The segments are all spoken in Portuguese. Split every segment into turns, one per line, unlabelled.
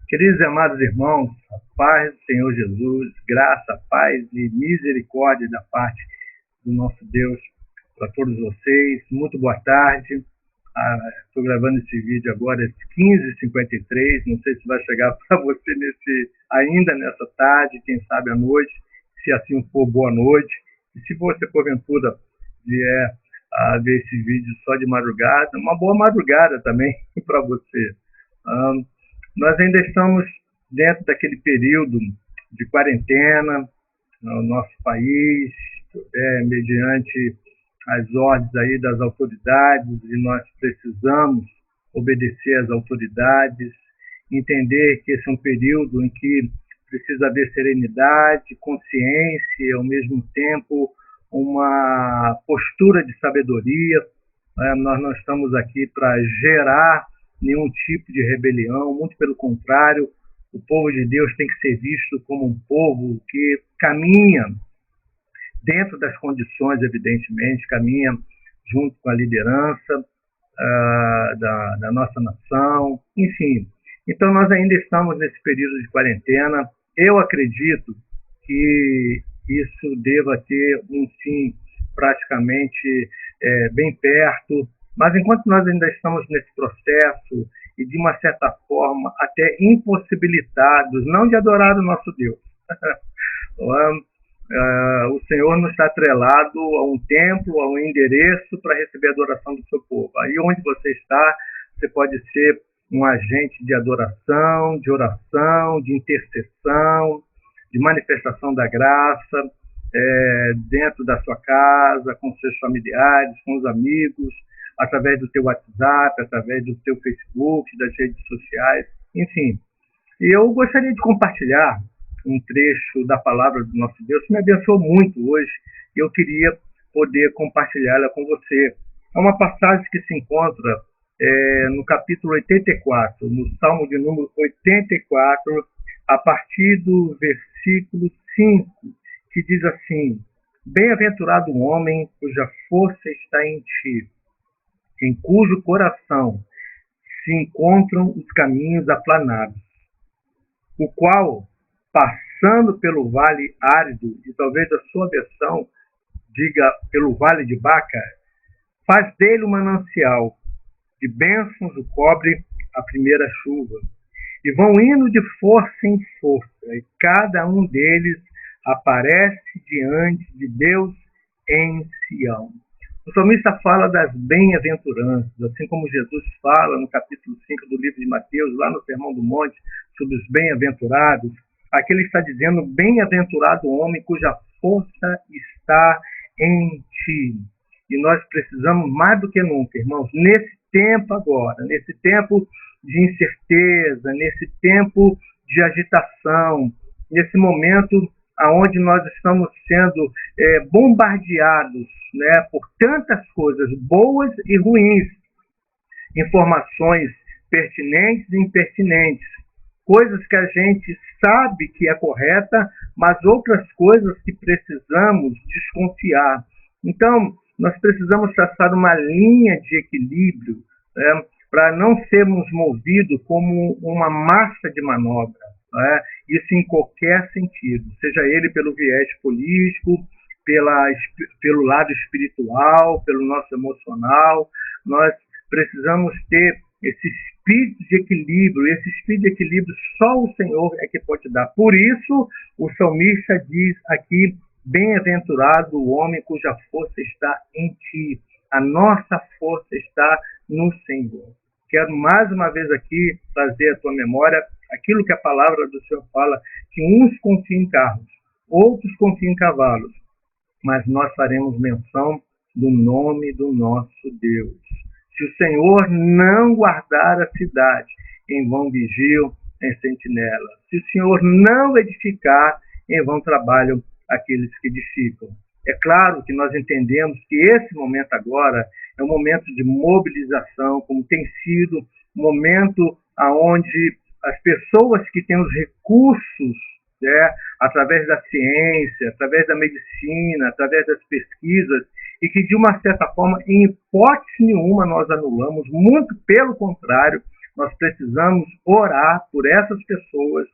Queridos e amados irmãos, a paz do Senhor Jesus, graça, paz e misericórdia da parte do nosso Deus para todos vocês. Muito boa tarde. Estou gravando esse vídeo agora às 15h53. Não sei se vai chegar para você ainda nessa tarde, quem sabe à noite. Se assim for, boa noite. E se você, porventura, vier a ver esse vídeo só de madrugada, uma boa madrugada também para você. Nós ainda estamos dentro daquele período de quarentena no nosso país, mediante as ordens aí das autoridades, e nós precisamos obedecer às autoridades, entender que esse é um período em que precisa haver serenidade, consciência e, ao mesmo tempo, uma postura de sabedoria. Nós não estamos aqui para gerar nenhum tipo de rebelião, muito pelo contrário, o povo de Deus tem que ser visto como um povo que caminha dentro das condições, evidentemente, caminha junto com a liderança da nossa nação, enfim. Então, nós ainda estamos nesse período de quarentena. Eu acredito que isso deva ter um fim praticamente bem perto, mas enquanto nós ainda estamos nesse processo e, de uma certa forma, até impossibilitados, não de adorar o nosso Deus, o Senhor nos está atrelado a um templo, a um endereço para receber a adoração do seu povo. Aí onde você está, você pode ser um agente de adoração, de oração, de intercessão, de manifestação da graça, dentro da sua casa, com seus familiares, com os amigos, através do teu WhatsApp, através do teu Facebook, das redes sociais, enfim. E eu gostaria de compartilhar um trecho da palavra do nosso Deus que me abençoou muito hoje, e eu queria poder compartilhá-la com você. É uma passagem que se encontra no capítulo 84, no Salmo de número 84, a partir do versículo 5, que diz assim: Bem-aventurado o homem cuja força está em ti, em cujo coração se encontram os caminhos aplanados, o qual, passando pelo vale árido, e talvez a sua versão diga pelo vale de Baca, faz dele um manancial, de bênçãos o cobre a primeira chuva, e vão indo de força em força, e cada um deles aparece diante de Deus em Sião. O salmista fala das bem-aventuranças, assim como Jesus fala no capítulo 5 do livro de Mateus, lá no Sermão do Monte, sobre os bem-aventurados. Aqui ele está dizendo: bem-aventurado o homem cuja força está em ti. E nós precisamos mais do que nunca, irmãos, nesse tempo agora, nesse tempo de incerteza, nesse tempo de agitação, nesse momento onde nós estamos sendo bombardeados, né, por tantas coisas boas e ruins, informações pertinentes e impertinentes, coisas que a gente sabe que é correta, mas outras coisas que precisamos desconfiar. Então, nós precisamos traçar uma linha de equilíbrio, né, para não sermos movidos como uma massa de manobra. Isso em qualquer sentido, seja ele pelo viés político, pelo lado espiritual, pelo nosso emocional. Nós precisamos ter esse espírito de equilíbrio. Esse espírito de equilíbrio só o Senhor é que pode dar. Por isso, o salmista diz aqui: bem-aventurado o homem cuja força está em ti. A nossa força está no Senhor. Quero mais uma vez aqui trazer à tua memória aquilo que a palavra do Senhor fala, que uns confiam em carros, outros confiam em cavalos, mas nós faremos menção do nome do nosso Deus. Se o Senhor não guardar a cidade, em vão vigiam em sentinela. Se o Senhor não edificar, em vão trabalham aqueles que edificam. É claro que nós entendemos que esse momento agora é um momento de mobilização, como tem sido um momento onde as pessoas que têm os recursos, né, através da ciência, através da medicina, através das pesquisas, e que, de uma certa forma, em hipótese nenhuma, nós anulamos, muito pelo contrário, nós precisamos orar por essas pessoas,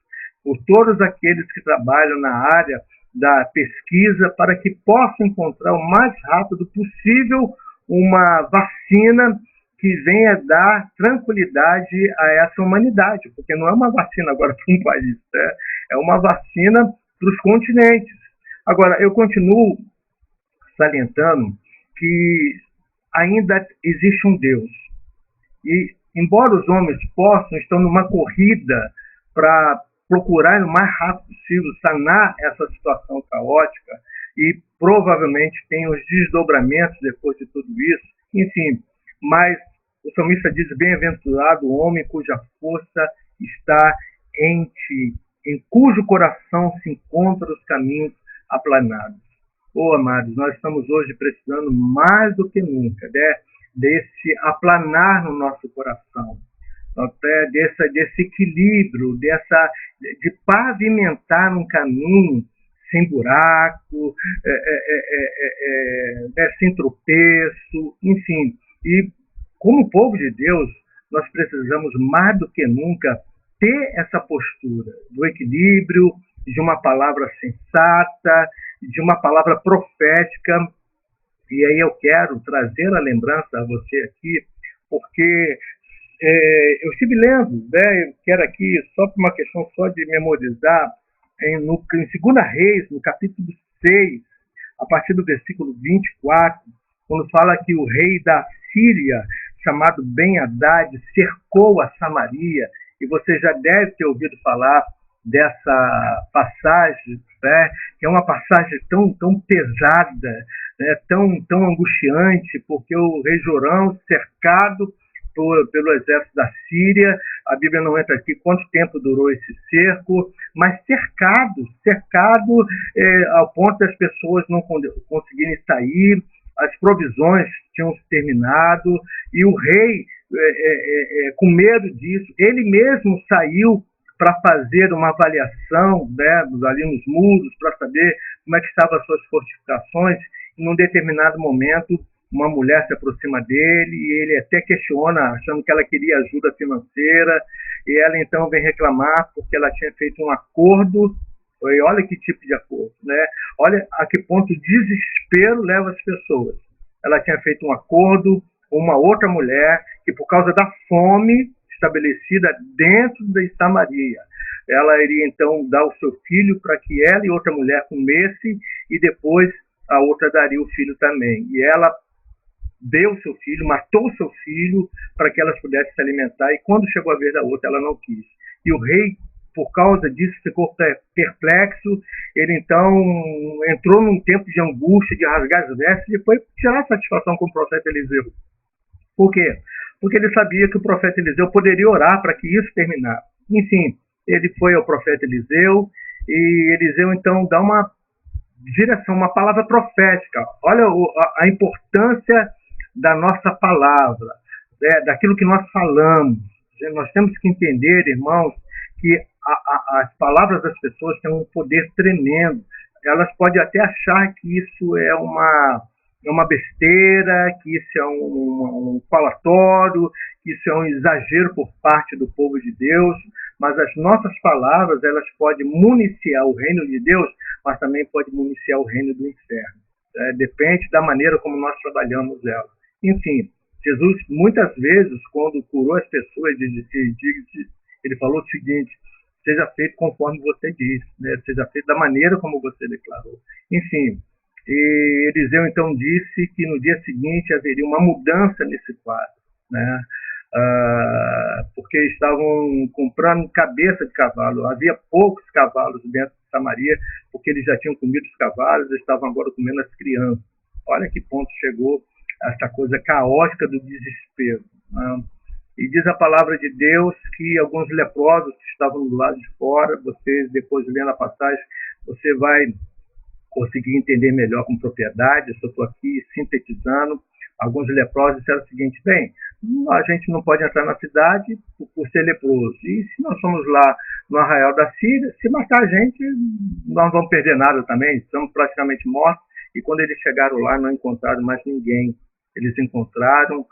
por todos aqueles que trabalham na área da pesquisa, para que possam encontrar o mais rápido possível uma vacina que venha dar tranquilidade a essa humanidade, porque não é uma vacina agora para um país, né? É uma vacina para os continentes. Agora, eu continuo salientando que ainda existe um Deus. E, embora os homens possam, estão numa corrida para procurar o mais rápido possível sanar essa situação caótica, e provavelmente tem os desdobramentos depois de tudo isso, enfim, mas o salmista diz: bem-aventurado o homem cuja força está em ti, em cujo coração se encontram os caminhos aplanados. Oh, amados, nós estamos hoje precisando mais do que nunca, né, desse aplanar no nosso coração, desse equilíbrio, de pavimentar um caminho sem buraco, sem tropeço, enfim. E como povo de Deus, nós precisamos mais do que nunca ter essa postura do equilíbrio, de uma palavra sensata, de uma palavra profética. E aí eu quero trazer a lembrança a você aqui, porque eu estive lendo, né, eu quero aqui, só por uma questão só de memorizar, em 2 Reis, no capítulo 6, a partir do versículo 24, quando fala que o rei da Síria, chamado Ben-Hadad, cercou a Samaria, e você já deve ter ouvido falar dessa passagem, né, que é uma passagem tão pesada, né, tão angustiante, porque o rei Jorão, cercado pelo exército da Síria, a Bíblia não entra aqui quanto tempo durou esse cerco, mas cercado ao ponto das pessoas não conseguirem sair, as provisões tinham terminado, e o rei, com medo disso, ele mesmo saiu para fazer uma avaliação, né, ali nos muros, para saber como é que estavam as suas fortificações. E num determinado momento, uma mulher se aproxima dele e ele até questiona, achando que ela queria ajuda financeira, e ela então vem reclamar porque ela tinha feito um acordo. E olha que tipo de acordo, né? Olha a que ponto o desespero leva as pessoas. Ela tinha feito um acordo com uma outra mulher que, por causa da fome estabelecida dentro de Samaria, ela iria então dar o seu filho para que ela e outra mulher comessem, e depois a outra daria o filho também. E ela deu o seu filho, matou o seu filho para que elas pudessem se alimentar, e quando chegou a vez da outra, ela não quis. E o rei, por causa disso, ficou perplexo. Ele então entrou num tempo de angústia, de rasgar as vestes, e foi tirar satisfação com o profeta Eliseu. Por quê? Porque ele sabia que o profeta Eliseu poderia orar para que isso terminasse. Enfim, ele foi ao profeta Eliseu, e Eliseu então dá uma direção, uma palavra profética. Olha a importância da nossa palavra, daquilo que nós falamos. Nós temos que entender, irmãos, que as palavras das pessoas têm um poder tremendo. Elas podem até achar que isso é uma besteira, que isso é um falatório, que isso é um exagero por parte do povo de Deus, mas as nossas palavras, elas podem municiar o reino de Deus, mas também podem municiar o reino do inferno. Depende da maneira como nós trabalhamos ela. Enfim, Jesus, muitas vezes, quando curou as pessoas, ele falou o seguinte: seja feito conforme você disse, né? Seja feito da maneira como você declarou. Enfim, e Eliseu então disse que no dia seguinte haveria uma mudança nesse quadro, né? Porque estavam comprando cabeça de cavalo. Havia poucos cavalos dentro de Samaria, porque eles já tinham comido os cavalos, estavam agora comendo as crianças. Olha que ponto chegou essa coisa caótica do desespero, né? E diz a palavra de Deus que alguns leprosos que estavam do lado de fora, você, depois lendo a passagem, você vai conseguir entender melhor com propriedade. Eu só estou aqui sintetizando. Alguns leprosos disseram o seguinte: bem, a gente não pode entrar na cidade por ser leproso, e se nós somos lá no arraial da Síria, se matar a gente, nós não vamos perder nada também, estamos praticamente mortos. E quando eles chegaram lá, não encontraram mais ninguém. Eles encontraram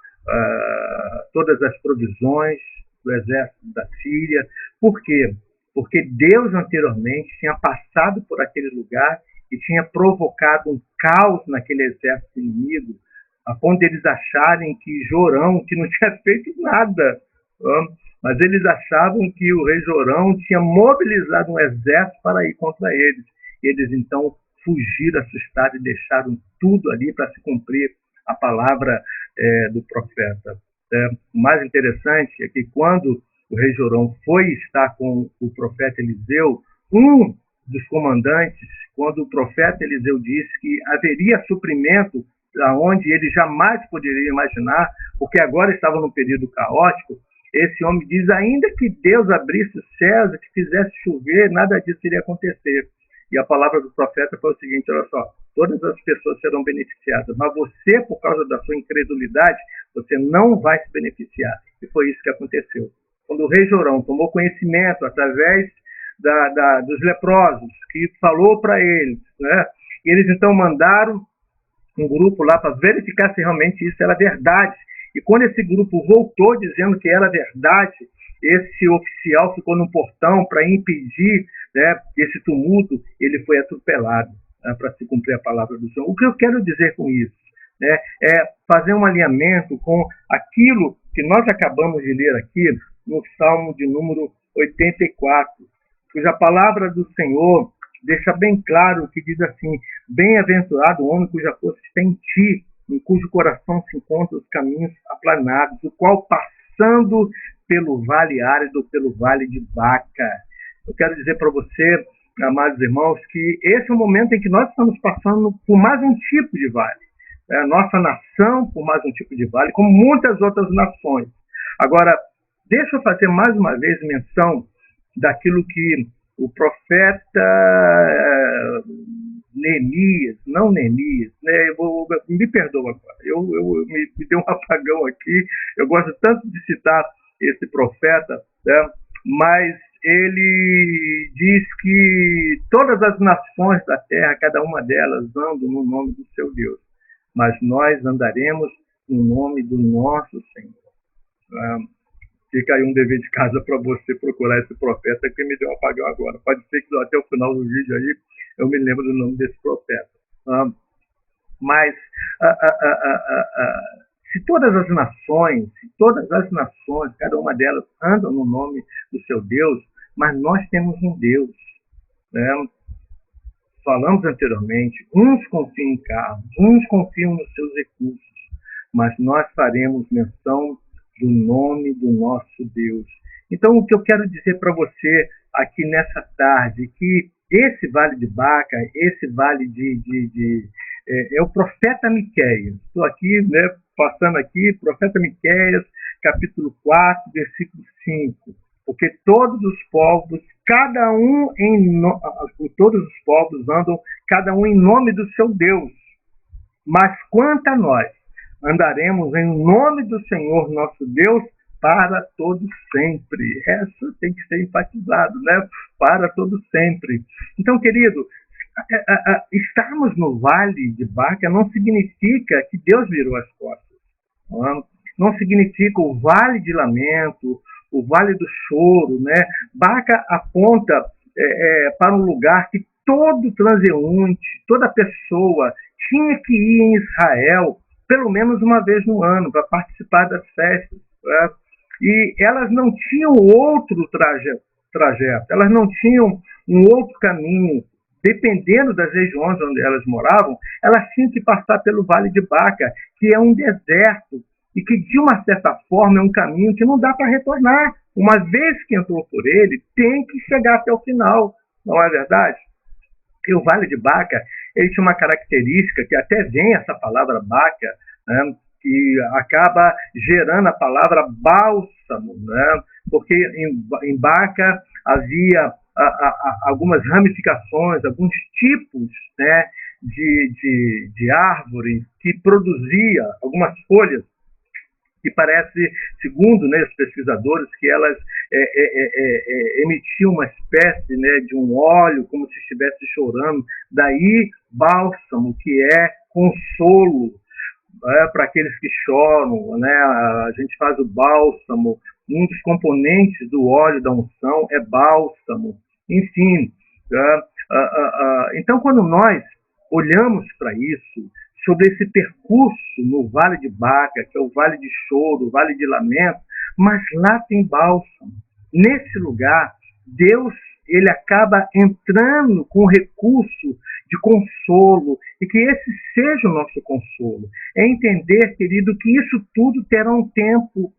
todas as provisões, do exército da Síria. Por quê? Porque Deus anteriormente tinha passado por aquele lugar e tinha provocado um caos naquele exército inimigo, a ponto de eles acharem que Jorão, que não tinha feito nada, mas eles achavam que o rei Jorão tinha mobilizado um exército para ir contra eles. Eles então fugiram assustados e deixaram tudo ali para se cumprir a palavra do profeta. O mais interessante é que quando o rei Jorão foi estar com o profeta Eliseu, um dos comandantes, quando o profeta Eliseu disse que haveria suprimento aonde ele jamais poderia imaginar, porque agora estava num período caótico, esse homem diz, ainda que Deus abrisse os céus e que fizesse chover, nada disso iria acontecer. E a palavra do profeta foi o seguinte, olha só, todas as pessoas serão beneficiadas, mas você, por causa da sua incredulidade, você não vai se beneficiar. E foi isso que aconteceu. Quando o rei Jorão tomou conhecimento através dos leprosos, que falou para eles, né? E eles então mandaram um grupo lá para verificar se realmente isso era verdade. E quando esse grupo voltou dizendo que era verdade, esse oficial ficou no portão para impedir, né, esse tumulto, ele foi atropelado, né, para se cumprir a palavra do Senhor. O que eu quero dizer com isso, né, é fazer um alinhamento com aquilo que nós acabamos de ler aqui no Salmo de número 84, cuja palavra do Senhor deixa bem claro que diz assim, bem-aventurado o homem cuja força está em ti, em cujo coração se encontram os caminhos aplanados, o qual passando pelo vale árido, pelo vale de Baca. Eu quero dizer para você, amados irmãos, que esse é o momento em que nós estamos passando por mais um tipo de vale. A nossa nação por mais um tipo de vale, como muitas outras nações. Agora, deixa eu fazer mais uma vez menção daquilo que o profeta Neemias, não Neemias, né? Me perdoa agora, me deu um apagão aqui, eu gosto tanto de citar esse profeta, né? Mas ele diz que todas as nações da terra, cada uma delas andam no nome do seu Deus, mas nós andaremos no nome do nosso Senhor. Fica aí um dever de casa para você procurar esse profeta que me deu um apagão agora. Pode ser que até o final do vídeo aí eu me lembro do nome desse profeta. Mas se todas as nações, cada uma delas andam no nome do seu Deus, mas nós temos um Deus, né? Falamos anteriormente, uns confiam em carros, uns confiam nos seus recursos, mas nós faremos menção do nome do nosso Deus. Então, o que eu quero dizer para você aqui nessa tarde, que esse vale de Baca, esse vale é o profeta Miqueias. Estou aqui, né, passando aqui, profeta Miqueias, capítulo 4, versículo 5. Porque todos os povos, todos os povos andam, cada um em nome do seu Deus. Mas quanto a nós, andaremos em nome do Senhor nosso Deus para todo sempre. Essa tem que ser enfatizado, né? Para todo sempre. Então, querido, estarmos no vale de Baca não significa que Deus virou as costas. Não significa o vale de lamento, o vale do choro, né? Baca aponta para um lugar que todo transeunte, toda pessoa tinha que ir em Israel pelo menos uma vez no ano para participar das festas. Né? E elas não tinham outro trajeto, elas não tinham um outro caminho. Dependendo das regiões onde elas moravam, elas tinham que passar pelo Vale de Baca, que é um deserto, e que, de uma certa forma, é um caminho que não dá para retornar. Uma vez que entrou por ele, tem que chegar até o final, não é verdade? E o Vale de Baca, ele tinha uma característica, que até vem essa palavra Baca, né, que acaba gerando a palavra bálsamo, né, porque em Baca havia algumas ramificações, alguns tipos, né, de árvore que produzia algumas folhas que parece, segundo, né, os pesquisadores, que elas emitiam uma espécie, né, de um óleo, como se estivesse chorando. Daí, bálsamo, que é consolo para aqueles que choram, né? A gente faz o bálsamo um dos componentes do óleo da unção é bálsamo. Enfim, então quando nós olhamos para isso, sobre esse percurso no Vale de Baca, que é o Vale de Choro, o Vale de Lamento, mas lá tem bálsamo. Nesse lugar, Deus ele acaba entrando com o recurso de consolo, e que esse seja o nosso consolo. É entender, querido, que isso tudo terá um tempo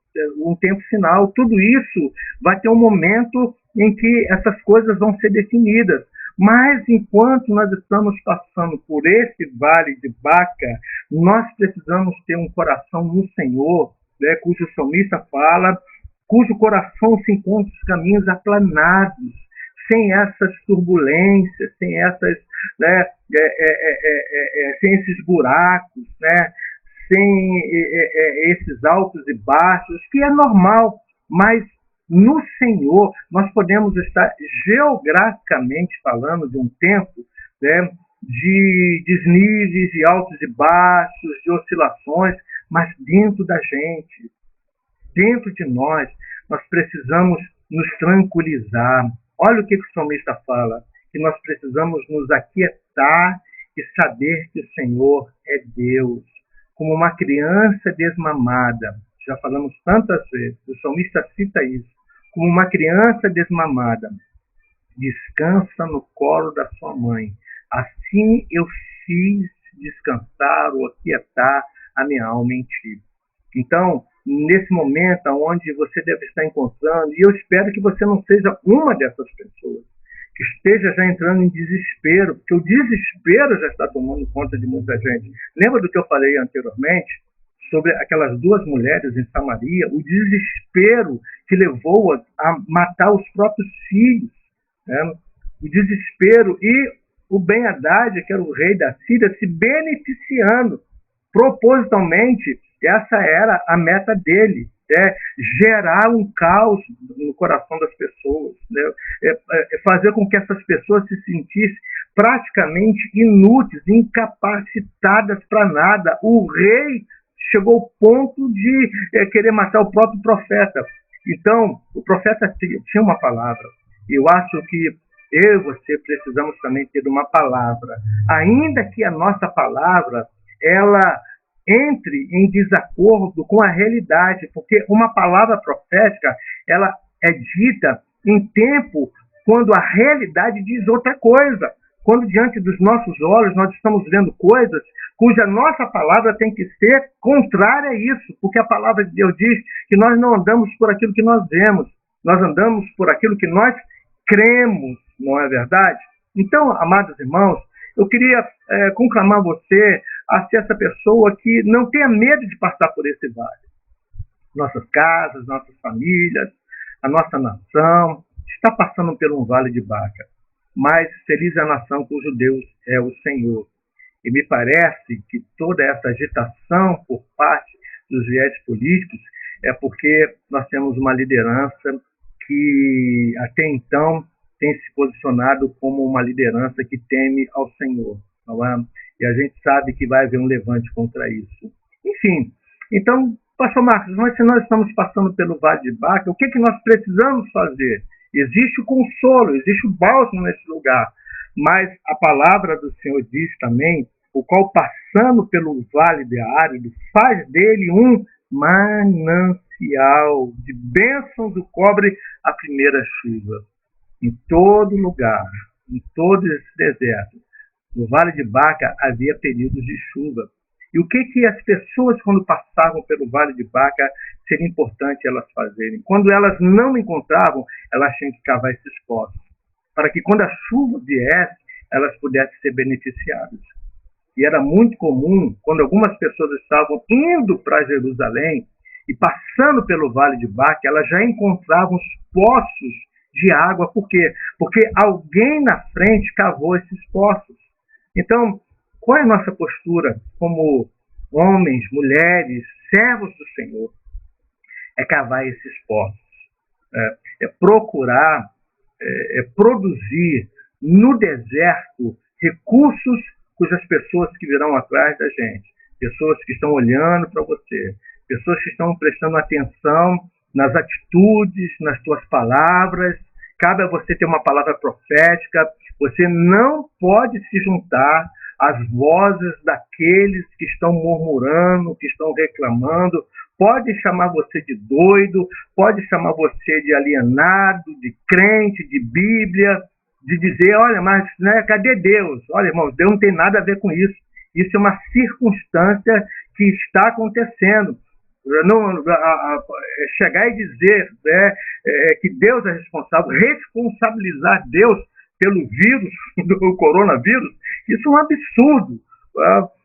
final. Tudo isso vai ter um momento em que essas coisas vão ser definidas. Mas enquanto nós estamos passando por esse vale de Baca, nós precisamos ter um coração no Senhor, né, cujo salmista fala, cujo coração se encontra os caminhos aplanados, sem essas turbulências, sem essas, né, sem esses buracos, né, sem esses altos e baixos, que é normal, mas no Senhor nós podemos estar geograficamente falando de um tempo, né, de desníveis, de altos e baixos, de oscilações, mas dentro da gente, dentro de nós precisamos nos tranquilizar. Olha o que o salmista fala, que nós precisamos nos aquietar e saber que o Senhor é Deus. Como uma criança desmamada, já falamos tantas vezes, o salmista cita isso, como uma criança desmamada, descansa no colo da sua mãe. Assim eu fiz descansar ou aquietar a minha alma em ti. Então, nesse momento onde você deve estar encontrando, e eu espero que você não seja uma dessas pessoas, que esteja já entrando em desespero, porque o desespero já está tomando conta de muita gente. Lembra do que eu falei anteriormente sobre aquelas duas mulheres em Samaria, o desespero que levou a matar os próprios filhos, né? O desespero, e o Ben-Hadad, que era o rei da Síria, se beneficiando propositalmente. Essa era a meta dele, gerar um caos no coração das pessoas, né? Fazer com que essas pessoas se sentissem praticamente inúteis, incapacitadas para nada. O rei chegou ao ponto de querer matar o próprio profeta. Então, o profeta tinha uma palavra. Eu acho que eu e você precisamos também ter uma palavra. Ainda que a nossa palavra, ela entre em desacordo com a realidade, porque uma palavra profética, ela é dita em tempo quando a realidade diz outra coisa. Quando diante dos nossos olhos nós estamos vendo coisas cuja nossa palavra tem que ser contrária a isso, porque a palavra de Deus diz que nós não andamos por aquilo que nós vemos, nós andamos por aquilo que nós cremos, não é verdade? Então, amados irmãos, eu queria conclamar você a ser essa pessoa que não tenha medo de passar por esse vale. Nossas casas, nossas famílias, a nossa nação está passando por um vale de Baca. Mas feliz é a nação cujo Deus é o Senhor. E me parece que toda essa agitação por parte dos viés políticos é porque nós temos uma liderança que até então tem se posicionado como uma liderança que teme ao Senhor. Não é? E a gente sabe que vai haver um levante contra isso. Enfim, então, pastor Marcos, mas se nós estamos passando pelo Vale de Baca, o que nós precisamos fazer? Existe o consolo, existe o bálsamo nesse lugar, mas a palavra do Senhor diz também, o qual passando pelo vale de árido, faz dele um manancial de bênçãos, o cobre a primeira chuva. Em todo lugar, em todo esse deserto, no Vale de Baca havia períodos de chuva. E o que as pessoas, quando passavam pelo Vale de Baca, seria importante elas fazerem? Quando elas não encontravam, elas tinham que cavar esses poços, para que quando a chuva viesse, elas pudessem ser beneficiadas. E era muito comum, quando algumas pessoas estavam indo para Jerusalém e passando pelo Vale de Baca, elas já encontravam os poços de água. Por quê? Porque alguém na frente cavou esses poços. Então, qual é a nossa postura como homens, mulheres, servos do Senhor? É cavar esses poços, é procurar, produzir no deserto recursos cujas pessoas que virão atrás da gente, pessoas que estão olhando para você, pessoas que estão prestando atenção nas atitudes, nas tuas palavras. Cabe a você ter uma palavra profética. Você não pode se juntar às vozes daqueles que estão murmurando, que estão reclamando. Pode chamar você de doido, pode chamar você de alienado, de crente, de Bíblia, de dizer, olha, mas né, cadê Deus? Olha, irmãos, Deus não tem nada a ver com isso. Isso é uma circunstância que está acontecendo. Não, chegar e dizer que Deus é responsável, responsabilizar Deus pelo vírus, do coronavírus, isso é um absurdo.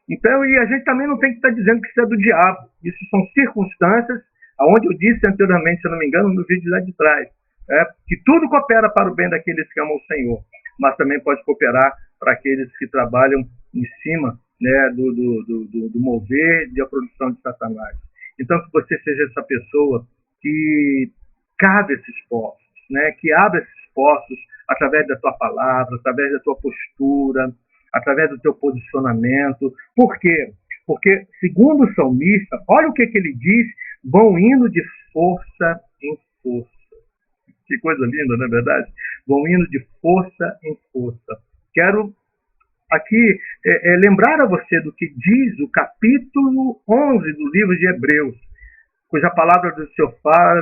Então, e a gente também não tem que estar dizendo que isso é do diabo. Isso são circunstâncias, aonde eu disse anteriormente, se eu não me engano, no vídeo lá de trás, que tudo coopera para o bem daqueles que amam o Senhor, mas também pode cooperar para aqueles que trabalham em cima, né, do mover e da produção de Satanás. Então, que você seja essa pessoa que cabe esses poços, né, que abre esses poços através da tua palavra, através da tua postura, através do teu posicionamento. Por quê? Porque, segundo o salmista, olha o que ele diz, vão indo de força em força. Que coisa linda, não é verdade? Vão indo de força em força. Quero aqui lembrar a você do que diz o capítulo 11 do livro de Hebreus, cuja palavra do Senhor fala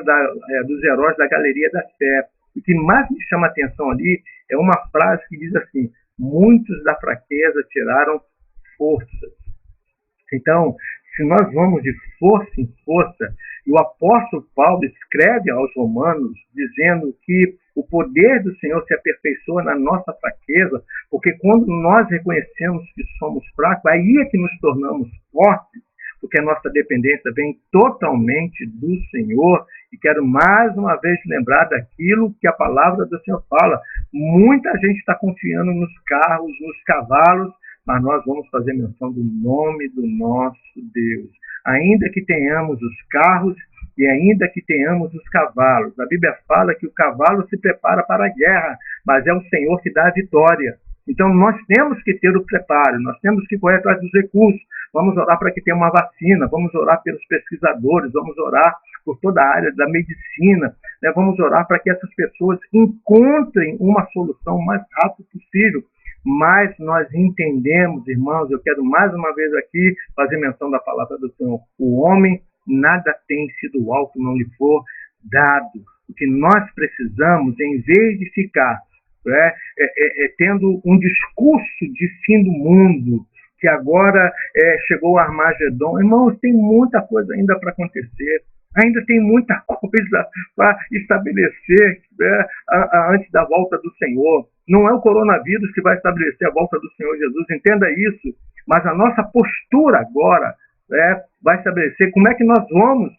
dos heróis da galeria da fé. O que mais me chama a atenção ali é uma frase que diz assim, muitos da fraqueza tiraram forças. Então, se nós vamos de força em força, e o apóstolo Paulo escreve aos Romanos dizendo que o poder do Senhor se aperfeiçoa na nossa fraqueza, porque quando nós reconhecemos que somos fracos, aí é que nos tornamos fortes, porque a nossa dependência vem totalmente do Senhor. E quero mais uma vez lembrar daquilo que a palavra do Senhor fala. Muita gente está confiando nos carros, nos cavalos, mas nós vamos fazer menção do nome do nosso Deus. Ainda que tenhamos os carros e ainda que tenhamos os cavalos. A Bíblia fala que o cavalo se prepara para a guerra, mas é o Senhor que dá a vitória. Então, nós temos que ter o preparo, nós temos que correr atrás dos recursos. Vamos orar para que tenha uma vacina, vamos orar pelos pesquisadores, vamos orar por toda a área da medicina, né? Vamos orar para que essas pessoas encontrem uma solução o mais rápido possível. Mas nós entendemos, irmãos, eu quero mais uma vez aqui fazer menção da palavra do Senhor. O homem nada tem sido alto, não lhe for dado. O que nós precisamos, em vez de ficar tendo um discurso de fim do mundo, que agora chegou o Armagedon, irmãos, tem muita coisa ainda para acontecer. Ainda tem muita coisa para estabelecer antes da volta do Senhor. Não é o coronavírus que vai estabelecer a volta do Senhor Jesus, entenda isso. Mas a nossa postura agora vai estabelecer como é que nós vamos,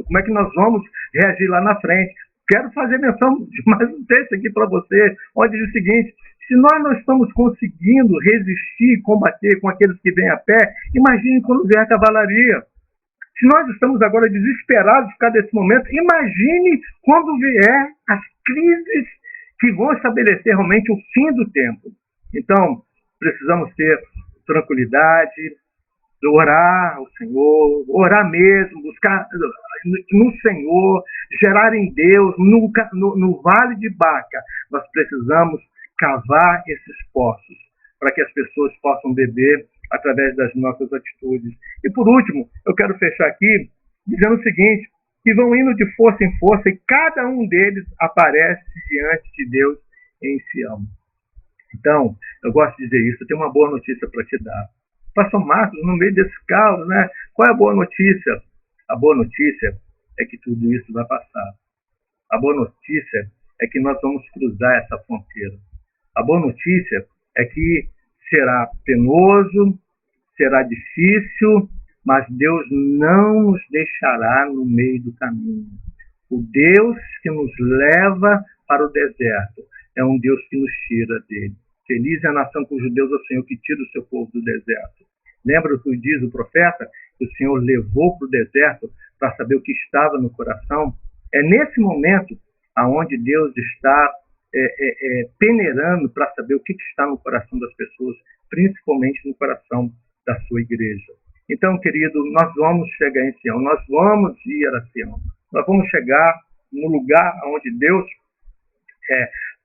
como é que nós vamos reagir lá na frente. Quero fazer menção de mais um texto aqui para você, onde diz o seguinte: se nós não estamos conseguindo resistir e combater com aqueles que vêm a pé, imagine quando vier a cavalaria. Se nós estamos agora desesperados por causa desse momento, imagine quando vier as crises que vão estabelecer realmente o fim do tempo. Então, precisamos ter tranquilidade, orar ao Senhor, orar mesmo, buscar no Senhor, gerar em Deus, no Vale de Baca. Nós precisamos cavar esses poços para que as pessoas possam beber através das nossas atitudes. E por último, eu quero fechar aqui dizendo o seguinte, que vão indo de força em força e cada um deles aparece diante de Deus em Sião. Então, eu gosto de dizer isso, eu tenho uma boa notícia para te dar. Pastor Marcos, no meio desse caos, né? Qual é a boa notícia? A boa notícia é que tudo isso vai passar. A boa notícia é que nós vamos cruzar essa fronteira. A boa notícia é que será penoso, será difícil, mas Deus não nos deixará no meio do caminho. O Deus que nos leva para o deserto é um Deus que nos tira dele. Feliz é a nação cujo Deus é o Senhor que tira o seu povo do deserto. Lembra o que diz o profeta? Que o Senhor levou para o deserto para saber o que estava no coração. É nesse momento aonde Deus está peneirando para saber o que está no coração das pessoas, principalmente no coração da sua igreja. Então, querido, nós vamos chegar em Sião, nós vamos ir a Sião, nós vamos chegar no lugar onde Deus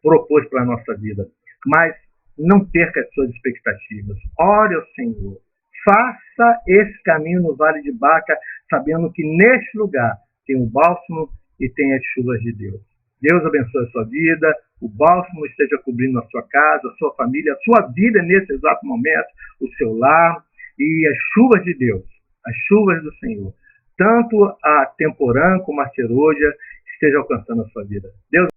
propôs para a nossa vida. Mas não perca as suas expectativas. Ore ao Senhor. Faça esse caminho no Vale de Baca, sabendo que neste lugar tem o bálsamo e tem as chuvas de Deus. Deus abençoe a sua vida, o bálsamo esteja cobrindo a sua casa, a sua família, a sua vida nesse exato momento, o seu lar, e as chuvas de Deus, as chuvas do Senhor, tanto a temporã como a serôdia, esteja alcançando a sua vida. Deus